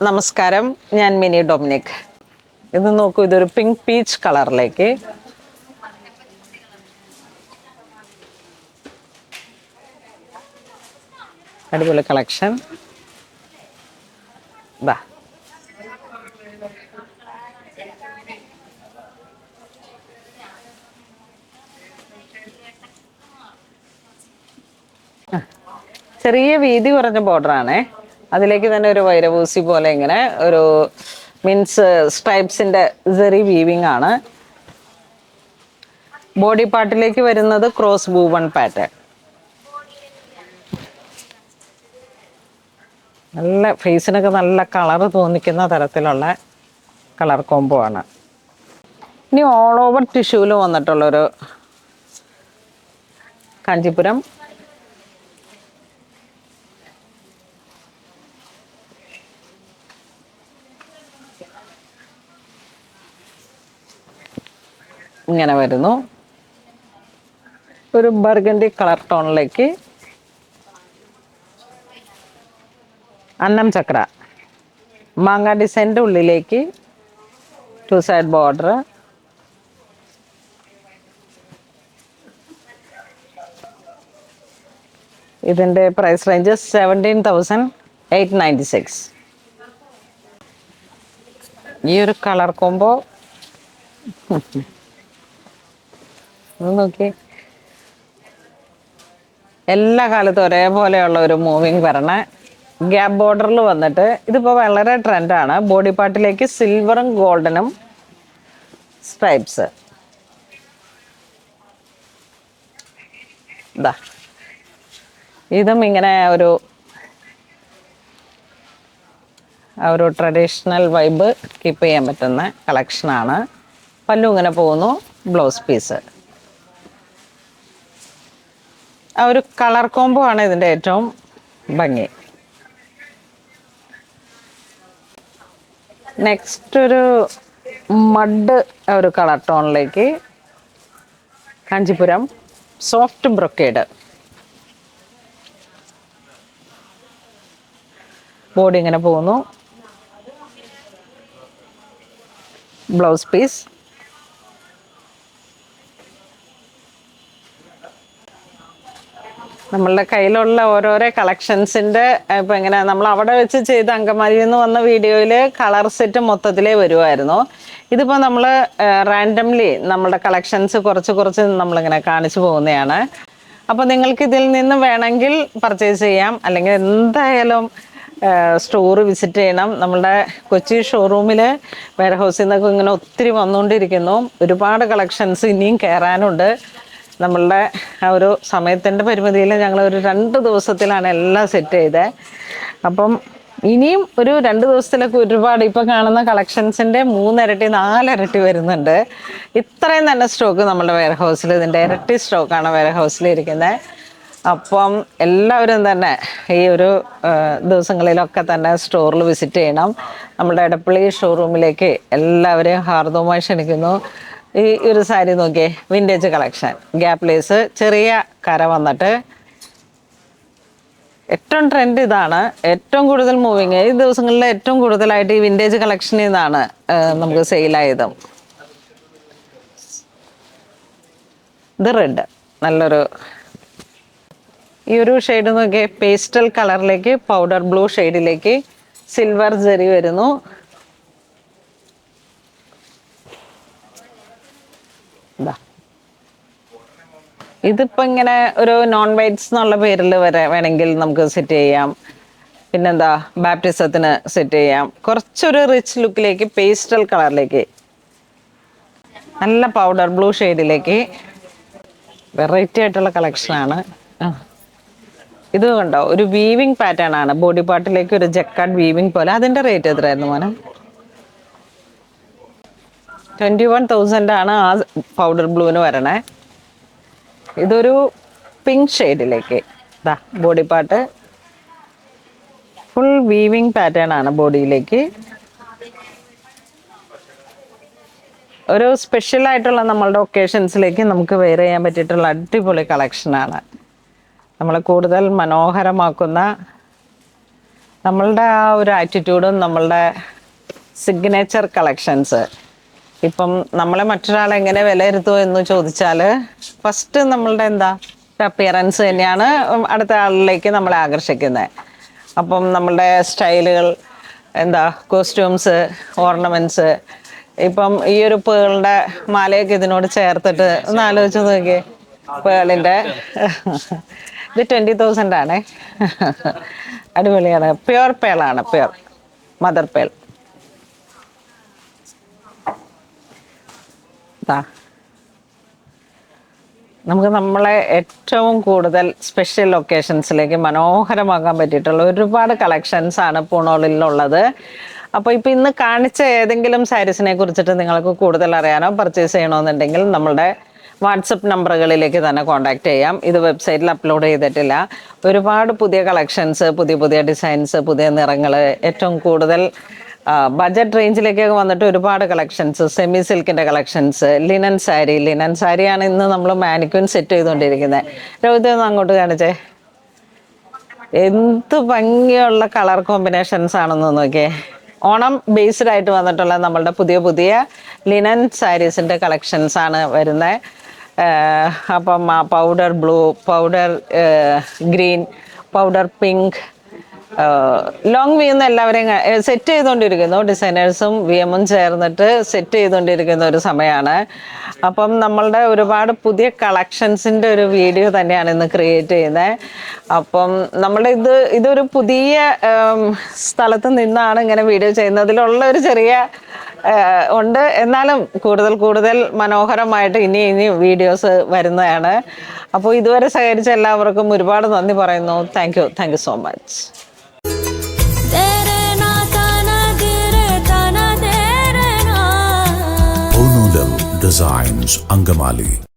നമസ്കാരം, ഞാൻ mini Dominic. ഇത് നോക്കൂ, ഇതൊരു പിങ്ക് പീച്ച് കളറിലേക്ക് അടിപൊളി കളക്ഷൻ. ബാ ചെറിയ വീതി കുറഞ്ഞ ബോർഡറാണേ. അതിലേക്ക് തന്നെ ഒരു വൈരവൂസി പോലെ ഇങ്ങനെ ഒരു മീൻസ് സ്ട്രൈപ്സിന്റെ സെറി വീവിങ് ആണ്. ബോഡി പാർട്ടിലേക്ക് വരുന്നത് ക്രോസ് ബൂവൺ പാറ്റേൺ. നല്ല ഫേസിനൊക്കെ നല്ല കളർ തോന്നിക്കുന്ന തരത്തിലുള്ള കളർ കോംബോ ആണ്. ഇനി ഓൾ ഓവർ ടിഷ്യൂവിൽ വന്നിട്ടുള്ളൊരു കാഞ്ചീപുരം ഇങ്ങനെ വരുന്നു. ഒരു ബർഗണ്ടി കളർ ടോണിലേക്ക് അന്നം ചക്ര മാങ്ങ ഡിസൈൻ്റെ ഉള്ളിലേക്ക് 2 സൈഡ് ബോർഡർ. ഇതിൻ്റെ പ്രൈസ് റേഞ്ച് 17,896. ഈ ഒരു കളർ കോംബോ നോക്കി, എല്ലാ കാലത്തും ഒരേപോലെയുള്ള ഒരു മൂവിങ് വരണ ഗ്യാപ്പ് ബോർഡറിൽ വന്നിട്ട് ഇതിപ്പോൾ വളരെ ട്രെൻഡാണ്. Body പാർട്ടിലേക്ക് സിൽവറും ഗോൾഡനും stripes. ഇതാ ഇതും ഇങ്ങനെ ഒരു ട്രഡീഷണൽ വൈബ് കീപ്പ് ചെയ്യാൻ പറ്റുന്ന കളക്ഷനാണ്. പല്ലു ഇങ്ങനെ പോകുന്നു, ബ്ലൗസ് പീസ്. ആ ഒരു കളർ കോംബോ ആണ് ഇതിൻ്റെ ഏറ്റവും ഭംഗി. നെക്സ്റ്റ് ഒരു മഡ് ഒരു കളർ ടോണിലേക്ക് കാഞ്ചിപുരം സോഫ്റ്റ് ബ്രൊക്കേഡ്. ബോഡി ഇങ്ങനെ പോകുന്നു, ബ്ലൗസ് പീസ്. നമ്മളുടെ കയ്യിലുള്ള ഓരോരോ കളക്ഷൻസിൻ്റെ ഇപ്പം ഇങ്ങനെ നമ്മൾ അവിടെ വെച്ച് ചെയ്ത അങ്കമാലിയിൽ നിന്ന് വന്ന വീഡിയോയിൽ കളർ സെറ്റ് മൊത്തത്തിലേ വരുമായിരുന്നു. ഇതിപ്പോൾ നമ്മൾ റാൻഡംലി നമ്മളുടെ കളക്ഷൻസ് കുറച്ച് നമ്മളിങ്ങനെ കാണിച്ചു പോകുന്നതാണ്. അപ്പോൾ നിങ്ങൾക്ക് ഇതിൽ നിന്ന് വേണമെങ്കിൽ പർച്ചേസ് ചെയ്യാം, അല്ലെങ്കിൽ എന്തായാലും സ്റ്റോർ വിസിറ്റ് ചെയ്യണം. നമ്മളുടെ കൊച്ചി ഷോറൂമിൽ വെയർ ഹൗസിൽ നിന്നൊക്കെ ഇങ്ങനെ ഒത്തിരി വന്നുകൊണ്ടിരിക്കുന്നു. ഒരുപാട് കളക്ഷൻസ് ഇനിയും കയറാനുണ്ട്. നമ്മളുടെ ആ ഒരു സമയത്തിൻ്റെ പരിമിതിയിൽ ഞങ്ങൾ ഒരു 2 ദിവസത്തിലാണ് എല്ലാം സെറ്റ് ചെയ്തത്. അപ്പം ഇനിയും ഒരു 2 ദിവസത്തിലൊക്കെ ഒരുപാട് ഇപ്പം കാണുന്ന കളക്ഷൻസിൻ്റെ 3 ഇരട്ടി 4 ഇരട്ടി വരുന്നുണ്ട്. ഇത്രയും തന്നെ സ്റ്റോക്ക് നമ്മുടെ വെയർ ഹൗസിൽ, ഇതിൻ്റെ ഇരട്ടി സ്റ്റോക്കാണ് വെയർ ഹൗസിൽ ഇരിക്കുന്നത്. അപ്പം എല്ലാവരും തന്നെ ഈ ഒരു ദിവസങ്ങളിലൊക്കെ തന്നെ സ്റ്റോറിൽ വിസിറ്റ് ചെയ്യണം. നമ്മുടെ എടപ്പള്ളി ഷോറൂമിലേക്ക് എല്ലാവരെയും ഹാർദവമായി ക്ഷണിക്കുന്നു. ഈ ഒരു സാരി നോക്കിയേ, വിൻറ്റേജ് കളക്ഷൻ, ഗ്യാപ്പ് ലേസ്, ചെറിയ കര വന്നിട്ട്. ഏറ്റവും ട്രെൻഡ് ഇതാണ്, ഏറ്റവും കൂടുതൽ മൂവിങ് ഈ ദിവസങ്ങളിൽ ഏറ്റവും കൂടുതലായിട്ട് ഈ വിൻറ്റേജ് കളക്ഷനിൽ നിന്നാണ് നമുക്ക് സെയിലായതും. ഇത് റെഡ്, നല്ലൊരു ഈ ഒരു ഷെയ്ഡ് നോക്കിയേ, പേസ്റ്റൽ കളറിലേക്ക് പൗഡർ ബ്ലൂ ഷെയ്ഡിലേക്ക് സിൽവർ ജെറി വരുന്നു. ഇതിപ്പോൾ ഇങ്ങനെ ഒരു നോൺ വൈറ്റ്സ് എന്നുള്ള പേരിൽ വരെ വേണമെങ്കിൽ നമുക്ക് സെറ്റ് ചെയ്യാം. പിന്നെന്താ, ബാപ്റ്റിസത്തിന് സെറ്റ് ചെയ്യാം. കുറച്ചൊരു റിച്ച് ലുക്കിലേക്ക് പേസ്റ്റൽ കളറിലേക്ക് നല്ല പൗഡർ ബ്ലൂ ഷെയ്ഡിലേക്ക് വെറൈറ്റി ആയിട്ടുള്ള കളക്ഷനാണ്. ഇത് കണ്ടോ, ഒരു വീവിങ് പാറ്റേൺ ആണ്. ബോഡി പാർട്ടിലേക്ക് ഒരു ജക്കാർഡ് വീവിങ് പോലെ. അതിൻ്റെ റേറ്റ് എത്രയായിരുന്നു മോനെ? 21,000 ആണ് ആ പൗഡർ ബ്ലൂവിന് വരണേ. ഇതൊരു പിങ്ക് ഷെയ്ഡിലേക്ക് ഇതാ body part full weaving pattern ആണ്. ബോഡിയിലേക്ക് ഒരു സ്പെഷ്യലായിട്ടുള്ള നമ്മളുടെ ഒക്കേഷൻസിലേക്ക് നമുക്ക് വെയർ ചെയ്യാൻ പറ്റിയിട്ടുള്ള അടിപൊളി കളക്ഷനാണ്. നമ്മളെ കൂടുതൽ മനോഹരമാക്കുന്ന നമ്മളുടെ ആ ഒരു ആറ്റിറ്റ്യൂഡും നമ്മളുടെ സിഗ്നേച്ചർ കളക്ഷൻസ്. ഇപ്പം നമ്മളെ മറ്റൊരാൾ എങ്ങനെ വിലയിരുത്തുമോ എന്ന് ചോദിച്ചാൽ ഫസ്റ്റ് നമ്മളുടെ എന്താ അപ്പിയറൻസ് തന്നെയാണ് അടുത്ത ആളിലേക്ക് നമ്മളെ ആകർഷിക്കുന്നത്. അപ്പം നമ്മളുടെ സ്റ്റൈലുകൾ എന്താ കോസ്റ്റ്യൂംസ്, ഓർണമെൻറ്റ്സ്. ഇപ്പം ഈ ഒരു പേളുടെ മാലയൊക്കെ ഇതിനോട് ചേർത്തിട്ട് ഒന്ന് ആലോചിച്ച് നോക്കിയേ. പേളിൻ്റെ ഇത് 20,000 ആണേ. അടിപൊളിയാണ്. പ്യുർ പേളാണ്, പ്യുർ മദർ പേൾ. നമുക്ക് നമ്മളെ ഏറ്റവും കൂടുതൽ സ്പെഷ്യൽ ഒക്കേഷൻസിലേക്ക് മനോഹരമാക്കാൻ പറ്റിയിട്ടുള്ള ഒരുപാട് കളക്ഷൻസ് ആണ് പൂണോളിലുള്ളത്. അപ്പോൾ ഇപ്പോൾ ഇന്ന് കാണിച്ച ഏതെങ്കിലും സാരീസിനെ കുറിച്ചിട്ട് നിങ്ങൾക്ക് കൂടുതൽ അറിയാനോ പർച്ചേസ് ചെയ്യണമെന്നുണ്ടെങ്കിൽ നമ്മളുടെ വാട്സപ്പ് നമ്പറുകളിലേക്ക് തന്നെ കോൺടാക്റ്റ് ചെയ്യാം. ഇത് വെബ്സൈറ്റിൽ അപ്ലോഡ് ചെയ്തിട്ടില്ല. ഒരുപാട് പുതിയ കളക്ഷൻസ്, പുതിയ പുതിയ ഡിസൈൻസ്, പുതിയ നിറങ്ങൾ, ഏറ്റവും കൂടുതൽ ബഡ്ജറ്റ് റേഞ്ചിലേക്കൊക്കെ വന്നിട്ട് ഒരുപാട് കളക്ഷൻസ്, സെമി സിൽക്കിൻ്റെ കളക്ഷൻസ്, ലിനൻ സാരിയാണ് ഇന്ന് നമ്മൾ മാനിക്വിൻ സെറ്റ് ചെയ്തുകൊണ്ടിരിക്കുന്നത്. രോഹിത് ഒന്ന് അങ്ങോട്ട് കാണിച്ചേ. എന്ത് ഭംഗിയുള്ള കളർ കോമ്പിനേഷൻസ് ആണെന്ന് നോക്കിയേ. ഓണം ബേസ്ഡ് ആയിട്ട് വന്നിട്ടുള്ള നമ്മളുടെ പുതിയ പുതിയ ലിനൻ സാരീസിൻ്റെ കളക്ഷൻസ് ആണ് വരുന്നത്. അപ്പം powder blue, powder green, powder pink, long V എന്ന് എല്ലാവരെയും സെറ്റ് ചെയ്തുകൊണ്ടിരിക്കുന്നു. ഡിസൈനേഴ്സും വി എമ്മും ചേർന്നിട്ട് സെറ്റ് ചെയ്തുകൊണ്ടിരിക്കുന്ന ഒരു സമയമാണ്. അപ്പം നമ്മളുടെ ഒരുപാട് പുതിയ കളക്ഷൻസിൻ്റെ ഒരു വീഡിയോ തന്നെയാണ് ഇന്ന് ക്രിയേറ്റ് ചെയ്യുന്നത്. അപ്പം നമ്മുടെ ഇതൊരു പുതിയ സ്ഥലത്ത് നിന്നാണ് ഇങ്ങനെ വീഡിയോ ചെയ്യുന്നതിലുള്ള ഒരു ചെറിയ ഉണ്ട്. എന്നാലും കൂടുതൽ മനോഹരമായിട്ട് ഇനി വീഡിയോസ് വരുന്നതാണ്. അപ്പോൾ ഇതുവരെ സഹകരിച്ച എല്ലാവർക്കും ഒരുപാട് നന്ദി പറയുന്നു. Thank you so much. Designs Angamali.